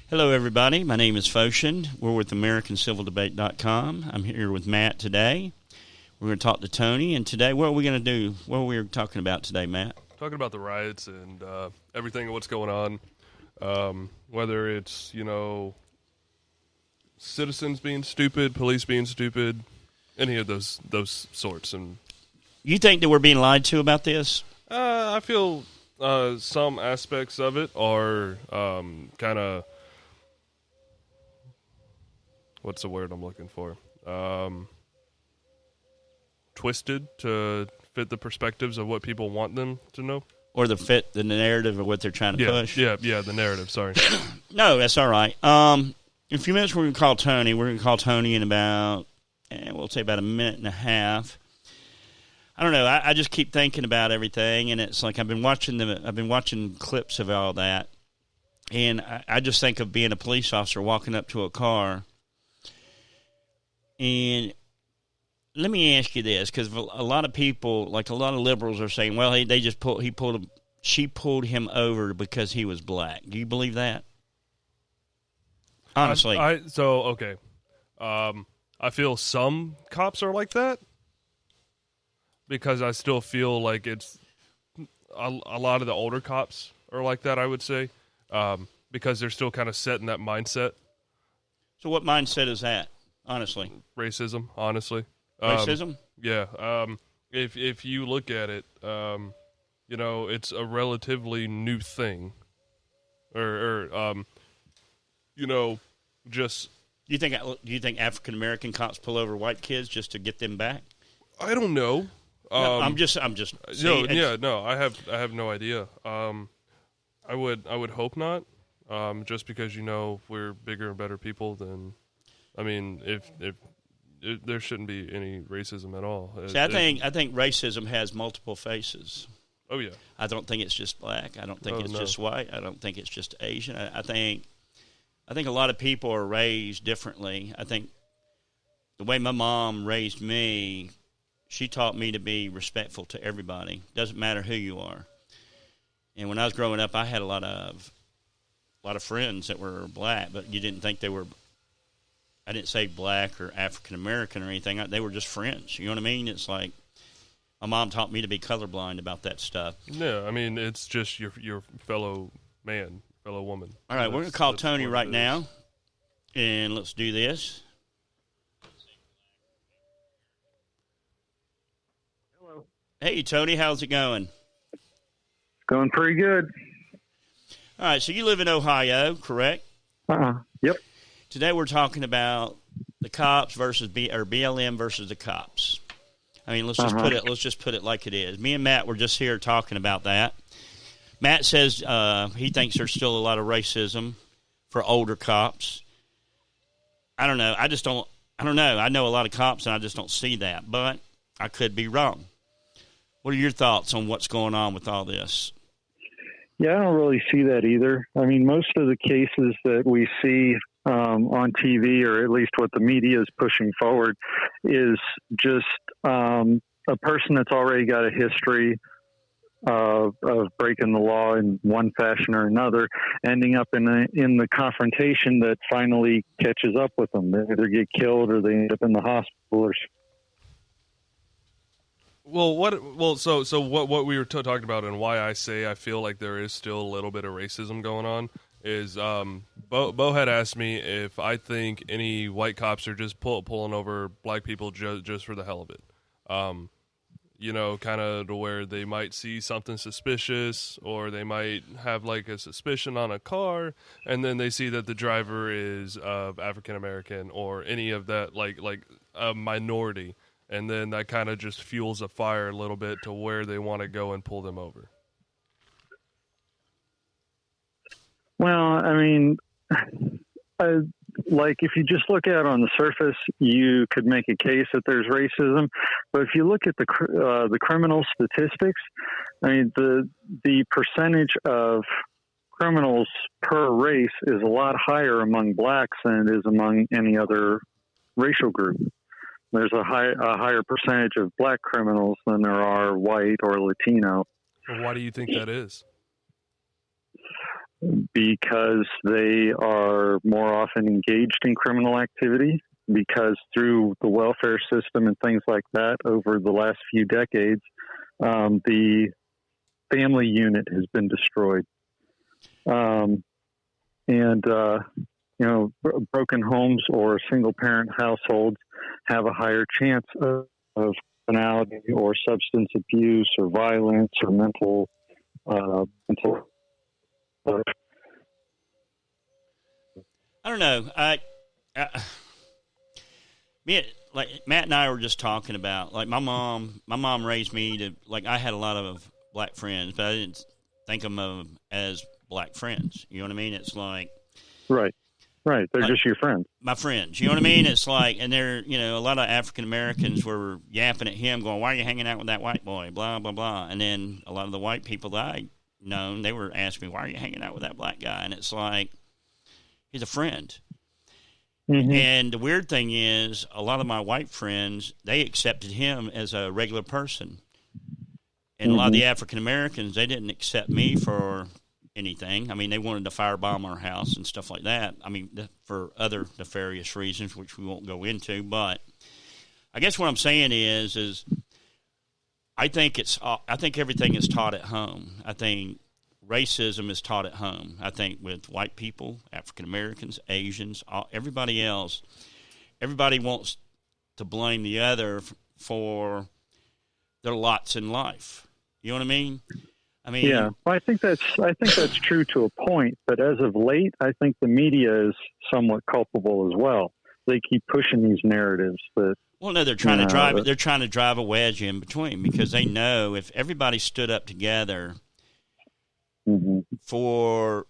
Hello, everybody. My name is Foshin. We're with AmericanCivilDebate.com. I'm here with Matt today. We're going to talk to Tony, and today, what are we going to do? What are we talking about today, Matt? Talking about the riots and everything, what's going on, whether it's, citizens being stupid, police being stupid, any of those sorts. And you think that we're being lied to about this? I feel some aspects of it are kind of, what's the word I'm looking for? Twisted to fit the perspectives of what people want them to know. Or the narrative of what they're trying to push? Yeah, the narrative, sorry. No, that's all right. In a few minutes, we're going to call Tony. We're going to call Tony in about, we'll say about a minute and a half. I don't know. I just keep thinking about everything, and it's like I've been watching clips of all that, and I just think of being a police officer walking up to a car. And let me ask you this, because a lot of people, like a lot of liberals, are saying, "Well, she pulled him over because he was black." Do you believe that? Honestly, okay. I feel some cops are like that because I still feel like it's a lot of the older cops are like that. I would say because they're still kind of set in that mindset. So, what mindset is that? Honestly, racism. Honestly, racism. Yeah. If you look at it, it's a relatively new thing, just. Do you think African American cops pull over white kids just to get them back? I don't know. No, I'm just. No. I have no idea. I would hope not. Just because we're bigger and better people than. I mean, if there shouldn't be any racism at all. See, I think racism has multiple faces. Oh yeah. I don't think it's just black. I don't think it's just white. I don't think it's just Asian. I think a lot of people are raised differently. I think the way my mom raised me, she taught me to be respectful to everybody. Doesn't matter who you are. And when I was growing up, I had a lot of friends that were black, but you didn't think they were. I didn't say black or African American or anything. They were just friends. You know what I mean? It's like my mom taught me to be colorblind about that stuff. Yeah, I mean, it's just your fellow man, fellow woman. All right, we're going to call Tony right now, and let's do this. Hello. Hey, Tony, how's it going? It's going pretty good. All right, so you live in Ohio, correct? Yep. Today we're talking about the cops versus BLM versus the cops. I mean, let's just put it like it is. Me and Matt were just here talking about that. Matt says he thinks there's still a lot of racism for older cops. I don't know. I don't know. I know a lot of cops, and I just don't see that. But I could be wrong. What are your thoughts on what's going on with all this? Yeah, I don't really see that either. I mean, most of the cases that we see on TV, or at least what the media is pushing forward, is just a person that's already got a history of breaking the law in one fashion or another, ending up in the confrontation that finally catches up with them. They either get killed or they end up in the hospital. So what we were talking about and why I say I feel like there is still a little bit of racism going on is Bo had asked me if I think any white cops are just pulling over black people just for the hell of it. Kind of to where they might see something suspicious or they might have like a suspicion on a car and then they see that the driver is of African American or any of that like a minority. And then that kind of just fuels a fire a little bit to where they want to go and pull them over. Well, I mean, like if you just look at it on the surface, you could make a case that there's racism. But if you look at the criminal statistics, I mean, the percentage of criminals per race is a lot higher among blacks than it is among any other racial group. There's a higher percentage of black criminals than there are white or Latino. Well, why do you think that is? because they are more often engaged in criminal activity, because through the welfare system and things like that over the last few decades, the family unit has been destroyed. Broken homes or single parent households have a higher chance of criminality or substance abuse or violence or mental. I don't know. Like Matt and I were just talking about, like my mom raised me to, like, I had a lot of black friends, but I didn't think of them as black friends. You know what I mean? It's like, right. They're like, just your friends. My friends. You know what I mean? It's like, and they're, a lot of African Americans were yapping at him going, why are you hanging out with that white boy? Blah, blah, blah. And then a lot of the white people that I known, they were asking me, why are you hanging out with that black guy? And it's like, he's a friend. Mm-hmm. And the weird thing is, a lot of my white friends, they accepted him as a regular person. And a lot of the African Americans, they didn't accept me for anything. I mean, they wanted to firebomb our house and stuff like that. I mean, for other nefarious reasons, which we won't go into. But I guess what I'm saying is I think everything is taught at home. I think racism is taught at home. I think with white people, African Americans, Asians, everybody else, everybody wants to blame the other for their lots in life. You know what I mean? Yeah, well, I think that's true to a point. But as of late, I think the media is somewhat culpable as well. They keep pushing these narratives that. Well, no, they're trying to drive. They're trying to drive a wedge in between, because they know if everybody stood up together for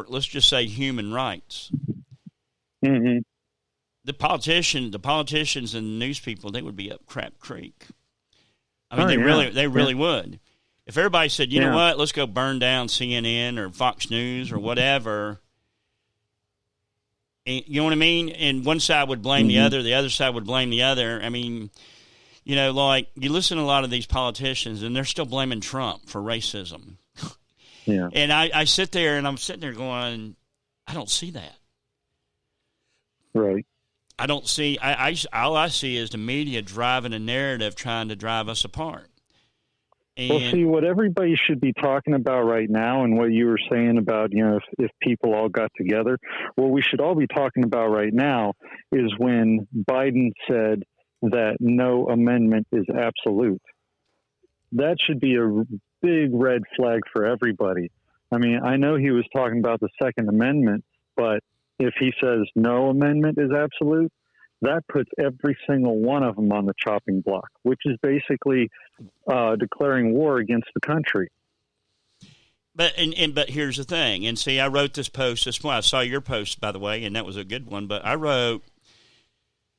let's just say human rights, the politicians and the news people, they would be up crap creek. I mean, they really would. If everybody said, you know what, let's go burn down CNN or Fox News or whatever, and, you know what I mean? And one side would blame the other side would blame the other. I mean, like, you listen to a lot of these politicians, and they're still blaming Trump for racism. Yeah. And I sit there, and I'm sitting there going, I don't see that. Right. I don't see, all I see is the media driving a narrative trying to drive us apart. Well, see, what everybody should be talking about right now, and what you were saying about, if people all got together, what we should all be talking about right now is when Biden said that no amendment is absolute. That should be a big red flag for everybody. I mean, I know he was talking about the Second Amendment, but if he says no amendment is absolute, that puts every single one of them on the chopping block, which is basically declaring war against the country. But here's the thing. And see, I wrote this post this morning. I saw your post, by the way, and that was a good one. But I wrote,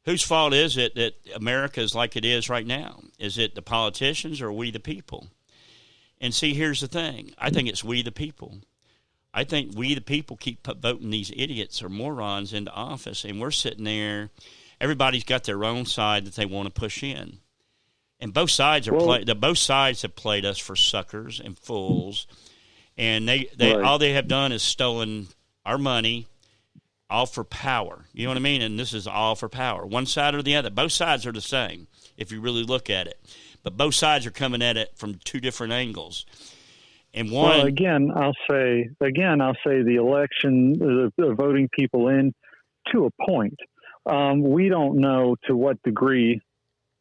whose fault is it that America is like it is right now? Is it the politicians or we the people? And see, here's the thing. I think it's we the people. I think we the people keep voting these idiots or morons into office, and we're sitting there. Everybody's got their own side that they want to push in, and both sides both sides have played us for suckers and fools, and they all they have done is stolen our money, all for power. You know what I mean? And this is all for power. One side or the other. Both sides are the same if you really look at it, but both sides are coming at it from two different angles. And one, well, again, I'll say the election, the voting people in, to a point. We don't know to what degree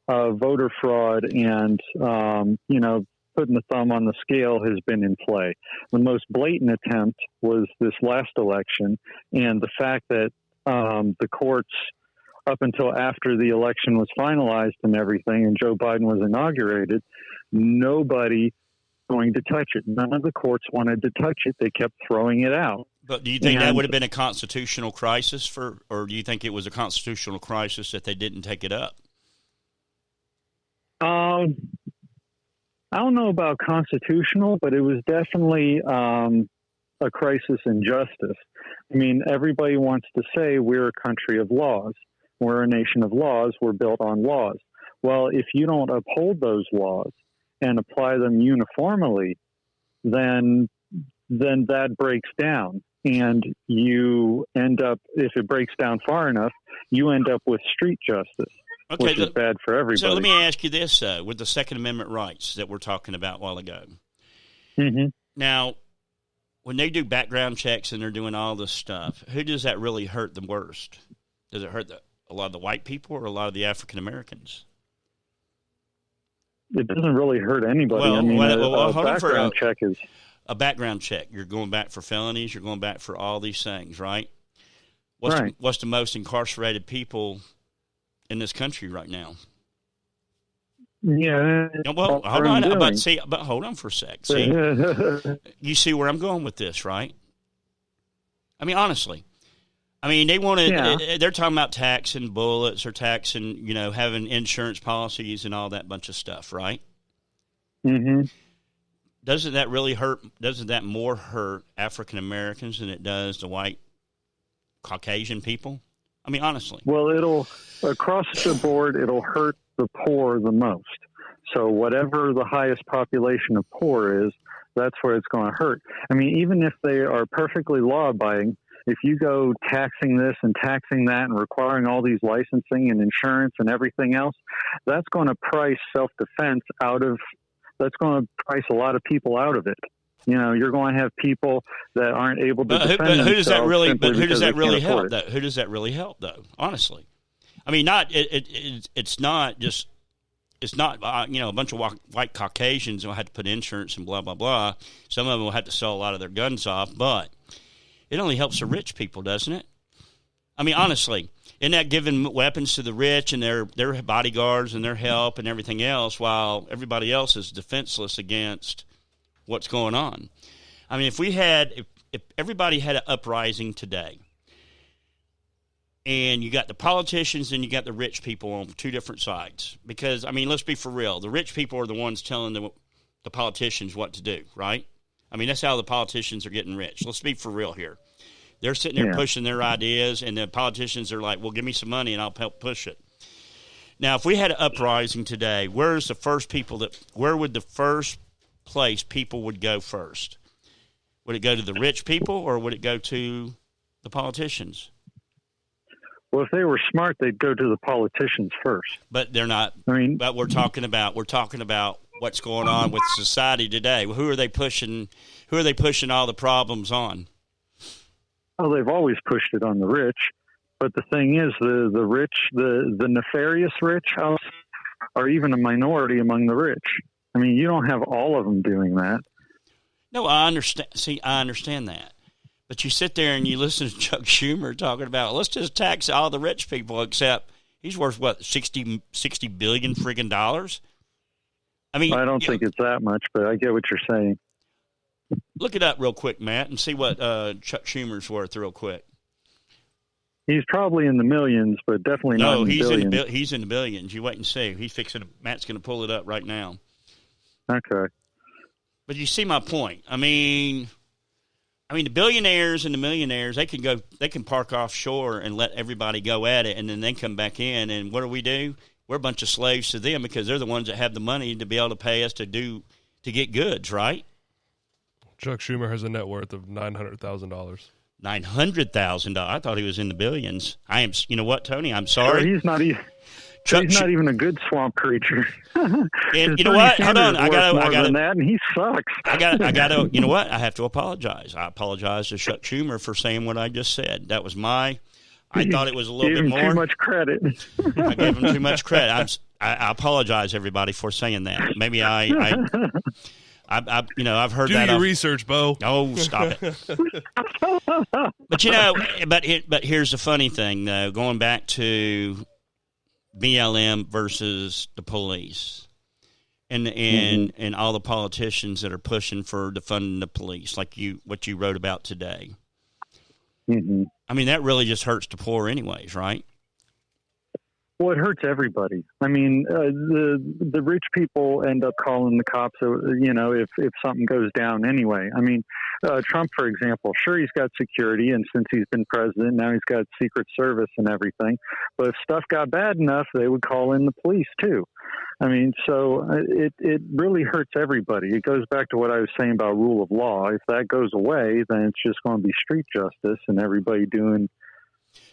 voter fraud and, putting the thumb on the scale has been in play. The most blatant attempt was this last election, and the fact that the courts, up until after the election was finalized and everything, and Joe Biden was inaugurated, nobody going to touch it. None of the courts wanted to touch it. They kept throwing it out. But do you think that would have been a constitutional crisis or do you think it was a constitutional crisis that they didn't take it up? I don't know about constitutional, but it was definitely a crisis in justice. I mean, everybody wants to say we're a country of laws. We're a nation of laws. We're built on laws. Well, if you don't uphold those laws and apply them uniformly, then then that breaks down. And you end up, if it breaks down far enough, you end up with street justice, which is bad for everybody. So let me ask you this, with the Second Amendment rights that we're talking about a while ago. Mm-hmm. Now, when they do background checks and they're doing all this stuff, who does that really hurt the worst? Does it hurt a lot of the white people or a lot of the African Americans? It doesn't really hurt anybody. Well, I mean, a background check is... A background check. You're going back for felonies. You're going back for all these things, right? Right. What's the most incarcerated people in this country right now? Yeah. Well, hold on. But hold on for a sec. See, you see where I'm going with this, right? I mean, honestly. I mean, they want to. Yeah. They're talking about taxing bullets or taxing, having insurance policies and all that bunch of stuff, right? Mm-hmm. Doesn't that really hurt? Doesn't that more hurt African Americans than it does the white Caucasian people? I mean, honestly. Well, across the board, it'll hurt the poor the most. So whatever the highest population of poor is, that's where it's going to hurt. I mean, even if they are perfectly law-abiding, if you go taxing this and taxing that and requiring all these licensing and insurance and everything else, that's going to price self-defense that's going to price a lot of people out of it. You're going to have people that aren't able to defend themselves. Who does that really help, though? Who does that really help, though? Honestly, I mean, it's not a bunch of white Caucasians will have to put insurance and blah blah blah. Some of them will have to sell a lot of their guns off, but it only helps the rich people, doesn't it? I mean, honestly. Isn't that giving weapons to the rich and their bodyguards and their help and everything else while everybody else is defenseless against what's going on? I mean, if everybody had an uprising today and you got the politicians and you got the rich people on two different sides, because, I mean, let's be for real. The rich people are the ones telling the politicians what to do, right? I mean, that's how the politicians are getting rich. Let's be for real here. They're sitting there pushing their ideas, and the politicians are like, well, give me some money, and I'll help push it. Now, if we had an uprising today, where would the first place people would go first? Would it go to the rich people, or would it go to the politicians? Well, if they were smart, they'd go to the politicians first. But they're not. I mean, but we're talking about what's going on with society today. Who are they pushing? Who are they pushing all the problems on? Well, they've always pushed it on the rich, but the thing is, the rich, the nefarious rich, are even a minority among the rich. I mean, you don't have all of them doing that. No, I understand. See, I understand that, but you sit there and you listen to Chuck Schumer talking about let's just tax all the rich people, except he's worth what $60 billion friggin' dollars. I mean, I don't think it's that much, but I get what you're saying. Look it up real quick, Matt, and see what Chuck Schumer's worth real quick. He's probably in the millions, but definitely not in the billions. He's in the billions. You wait and see. Matt's going to pull it up right now. Okay. But you see my point. I mean, the billionaires and the millionaires, they can park offshore and let everybody go at it, and then they come back in, and what do? We're a bunch of slaves to them because they're the ones that have the money to be able to pay us to get goods, right? Chuck Schumer has a net worth of $900,000. $900,000. I thought he was in the billions. You know what, Tony? I'm sorry. He's not even a good swamp creature. And you know what? Hold on. I got that, and he sucks. I got. You know what? I have to apologize. I apologize to Chuck Schumer for saying what I just said. That was I thought it was a little bit more. Too much credit. I gave him too much credit. I apologize, everybody, for saying that. Maybe I've heard that. Do your research, Bo. Oh, stop it. But here's the funny thing, though. Going back to BLM versus the police, and all the politicians that are pushing for defunding the police, like what you wrote about today. Mm-hmm. I mean, that really just hurts the poor, anyways, right? Well, it hurts everybody. I mean, the rich people end up calling the cops, if something goes down anyway. I mean, Trump, for example, sure, he's got security, and since he's been president, now he's got Secret Service and everything. But if stuff got bad enough, they would call in the police, too. I mean, so it really hurts everybody. It goes back to what I was saying about rule of law. If that goes away, then it's just going to be street justice and everybody doing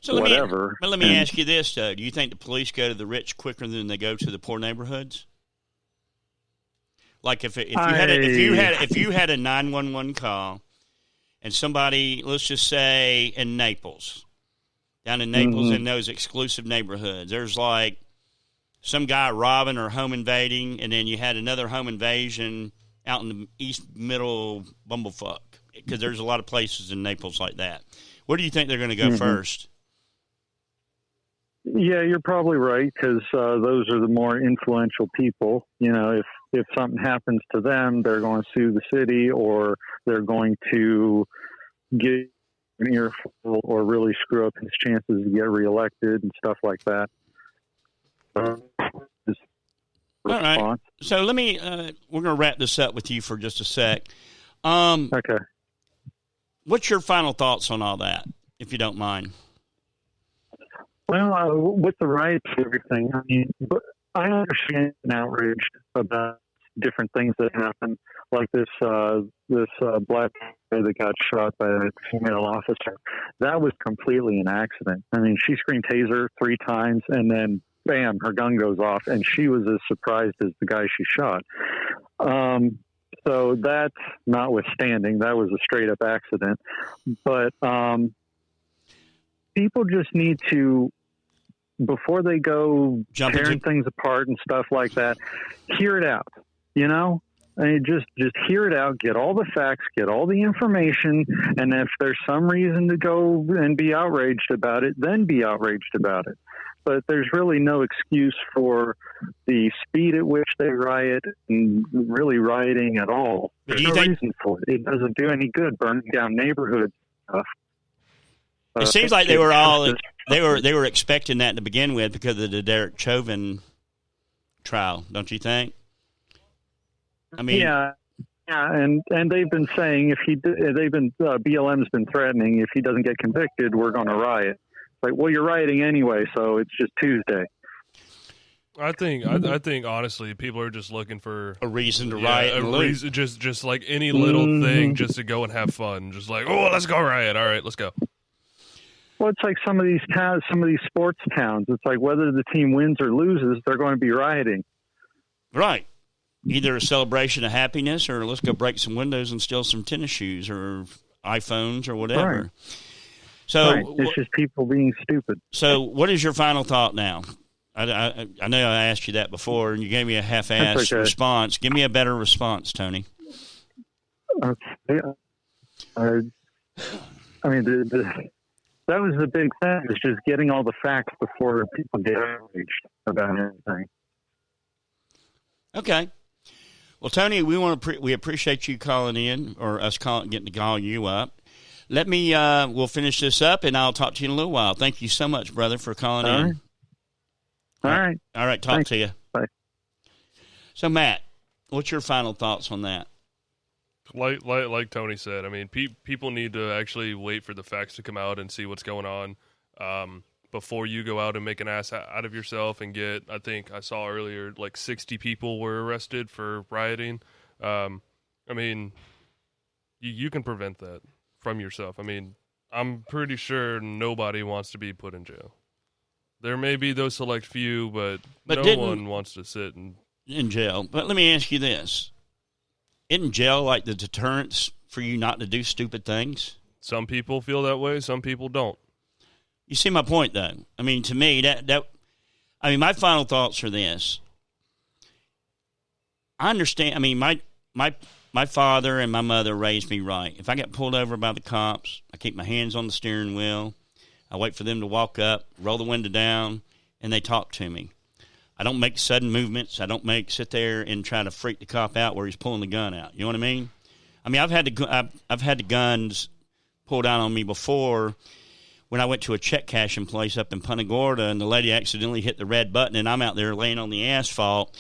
whatever. Let me ask you this, though. Do you think the police go to the rich quicker than they go to the poor neighborhoods? Like if you had a 911 call and somebody, let's just say in Naples, down in Naples in those exclusive neighborhoods, there's like some guy robbing or home invading, and then you had another home invasion out in the east middle bumblefuck, because there's a lot of places in Naples like that. Where do you think they're going to go first? Yeah, you're probably right, because those are the more influential people. You know, if something happens to them, they're going to sue the city, or they're going to get an earful or really screw up his chances to get reelected and stuff like that. All right. So let me, we're going to wrap this up with you for just a sec. Okay. What's your final thoughts on all that, if you don't mind? Well, with the riots and everything, I mean, but I understand and outraged about different things that happen, like this black guy that got shot by a female officer. That was completely an accident. I mean, she screamed taser 3 times, and then bam, her gun goes off, and she was as surprised as the guy she shot. So that notwithstanding, that was a straight up accident. But people just need to, before they go tearing things apart and stuff like that, hear it out. You know, I mean, just hear it out, get all the facts, get all the information, and if there's some reason to go and be outraged about it, then be outraged about it. But there's really no excuse for the speed at which they riot and really rioting at all. There's no reason for it. It doesn't do any good burning down neighborhoods and stuff. It seems like they were expecting that to begin with because of the Derek Chauvin trial, don't you think? I mean, yeah, and they've been saying BLM's been threatening if he doesn't get convicted, we're going to riot. Like, well, you're rioting anyway, so it's just Tuesday. I think honestly, people are just looking for a reason to riot. A reason, just like any little thing, just to go and have fun. Just like, oh, let's go riot. All right, let's go. Well, it's like some of these towns, some of these sports towns. It's like whether the team wins or loses, they're going to be rioting. Right. Either a celebration of happiness, or let's go break some windows and steal some tennis shoes or iPhones or whatever. Right. So right. It's just people being stupid. So what is your final thought now? I know I asked you that before, and you gave me a half-assed response. Give me a better response, Tony. Okay. I mean, that was the big thing, is just getting all the facts before people get outraged about anything. Okay. Well, Tony, we appreciate you calling in, or us getting to call you up. Let me, we'll finish this up, and I'll talk to you in a little while. Thank you so much, brother, for calling in. All right. All right, talk to you. Bye. So, Matt, what's your final thoughts on that? Like Tony said, I mean, people need to actually wait for the facts to come out and see what's going on before you go out and make an ass out of yourself and get, I think I saw earlier, like 60 people were arrested for rioting. I mean, you can prevent that from yourself. I mean, I'm pretty sure nobody wants to be put in jail. There may be those select few, but no one wants to sit in jail. But let me ask you this. Isn't jail like the deterrence for you not to do stupid things? Some people feel that way. Some people don't. You see my point, though. I mean, to me, my final thoughts are this. I understand. I mean, my father and my mother raised me right. If I get pulled over by the cops, I keep my hands on the steering wheel. I wait for them to walk up, roll the window down, and they talk to me. I don't make sudden movements. I don't sit there and try to freak the cop out where he's pulling the gun out. You know what I mean? I mean, I've had the guns pulled out on me before when I went to a check cashing place up in Punta Gorda, and the lady accidentally hit the red button, and I'm out there laying on the asphalt,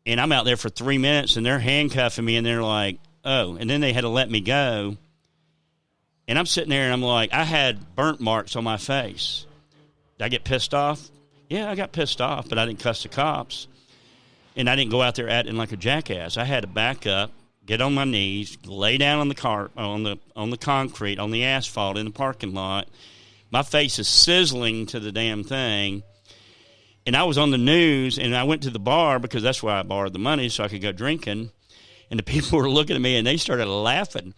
and I'm out there for 3 minutes, and they're handcuffing me, and they're like, oh, and then they had to let me go. And I'm sitting there, and I'm like, I had burnt marks on my face. Did I get pissed off? Yeah, I got pissed off, but I didn't cuss the cops. And I didn't go out there acting like a jackass. I had to back up, get on my knees, lay down on the concrete, on the asphalt in the parking lot. My face is sizzling to the damn thing. And I was on the news, and I went to the bar because that's where I borrowed the money so I could go drinking. And the people were looking at me, and they started laughing.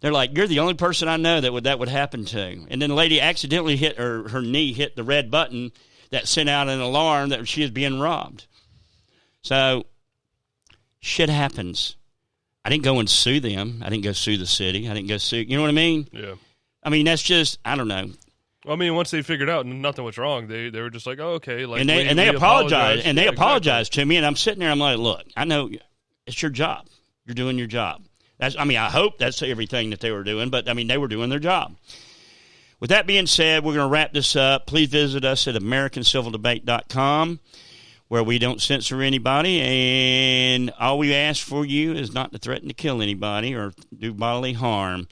They're like, "You're the only person I know that would happen to." And then the lady accidentally hit her knee hit the red button that sent out an alarm that she was being robbed. So shit happens. I didn't go and sue them. I didn't go sue the city. I didn't go sue. You know what I mean? Yeah. I mean, that's just, I don't know. Well, I mean, once they figured out nothing was wrong, they were just like, "Oh, okay." Like, and they apologized, and they yeah, apologized to me, and I'm sitting there, I'm like, "Look, I know it's your job. You're doing your job." I hope that's everything that they were doing, but I mean, they were doing their job. With that being said, we're going to wrap this up. Please visit us at AmericanCivilDebate.com, where we don't censor anybody, and all we ask for you is not to threaten to kill anybody or do bodily harm.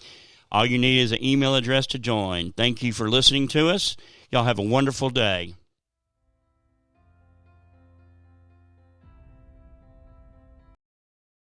All you need is an email address to join. Thank you for listening to us. Y'all have a wonderful day.